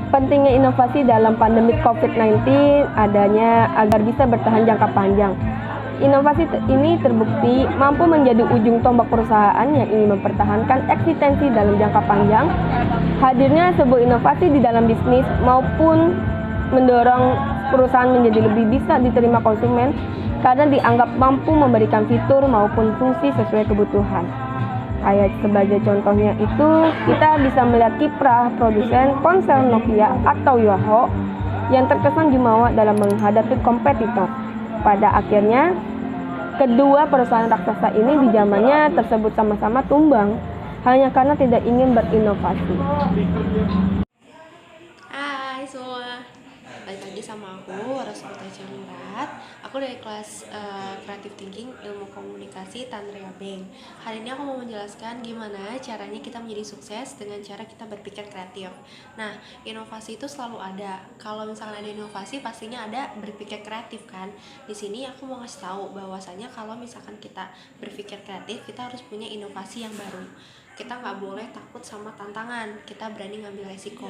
Pentingnya inovasi dalam pandemi COVID-19 adanya agar bisa bertahan jangka panjang. Inovasi ini terbukti mampu menjadi ujung tombak perusahaan yang ingin mempertahankan eksistensi dalam jangka panjang. Hadirnya sebuah inovasi di dalam bisnis maupun mendorong perusahaan menjadi lebih bisa diterima konsumen karena dianggap mampu memberikan fitur maupun fungsi sesuai kebutuhan. Kayak sebagai contohnya itu, kita bisa melihat kiprah produsen ponsel Nokia atau Yahoo yang terkesan jumawa dalam menghadapi kompetitor. Pada akhirnya, kedua perusahaan raksasa ini di zamannya tersebut sama-sama tumbang hanya karena tidak ingin berinovasi. Hai semua, balik lagi sama aku, Rosmita Jamrat. Aku dari kelas Creative Thinking Ilmu Komunikasi Tanria Bank. Hari ini aku mau menjelaskan gimana caranya kita menjadi sukses dengan cara kita berpikir kreatif. Nah, inovasi itu selalu ada. Kalau misalnya ada inovasi, pastinya ada berpikir kreatif kan. Di sini aku mau ngasih tahu bahwasanya kalau misalkan kita berpikir kreatif, kita harus punya inovasi yang baru. Kita nggak boleh takut sama tantangan, kita berani ngambil resiko.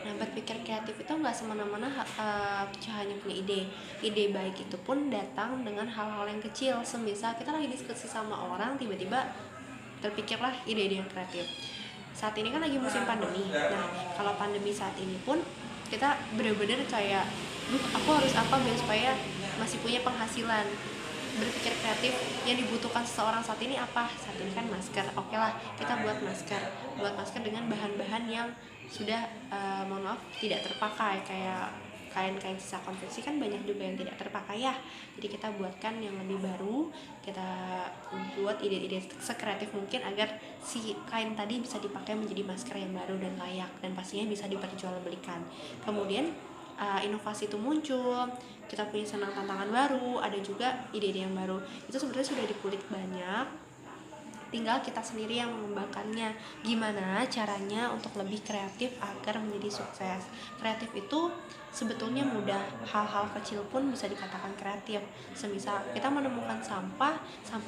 Nah, berpikir kreatif itu nggak semena-mena hanya punya ide baik itu pun datang dengan hal-hal yang kecil. Semisal kita lagi diskusi sama orang, tiba-tiba terpikirlah ide-ide yang kreatif. Saat ini kan lagi musim pandemi. Nah, kalau pandemi saat ini pun kita benar-benar kayak, aku harus apa biar supaya masih punya penghasilan. Berpikir kreatif yang dibutuhkan seseorang saat ini apa? Saat ini kan masker. Oke lah, kita buat masker dengan bahan-bahan yang sudah mohon maaf tidak terpakai, kayak kain-kain sisa konveksi kan banyak juga yang tidak terpakai ya. Jadi kita buatkan yang lebih baru, kita buat ide-ide sekreatif mungkin agar si kain tadi bisa dipakai menjadi masker yang baru dan layak, dan pastinya bisa diperjualbelikan. Kemudian inovasi itu muncul, kita punya senang tantangan baru, ada juga ide-ide yang baru. Itu sebenarnya sudah dikulik banyak, tinggal kita sendiri yang mengembangkannya. Gimana caranya untuk lebih kreatif agar menjadi sukses? Kreatif itu sebetulnya mudah, hal-hal kecil pun bisa dikatakan kreatif. Semisal kita menemukan sampah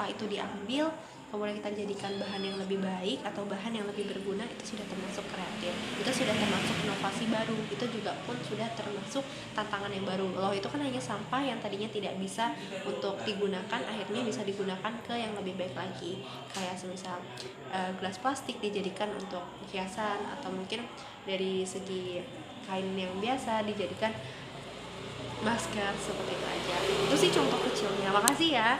itu diambil, kemudian kita jadikan bahan yang lebih baik atau bahan yang lebih berguna, itu sudah termasuk kreatif, itu sudah termasuk inovasi baru, itu juga pun sudah termasuk tantangan yang baru. Loh, itu kan hanya sampah yang tadinya tidak bisa untuk digunakan, akhirnya bisa digunakan ke yang lebih baik lagi, kayak semisal gelas plastik dijadikan untuk hiasan, atau mungkin dari segi kain yang biasa dijadikan masker, seperti itu aja. Itu sih contoh kecilnya. Makasih ya.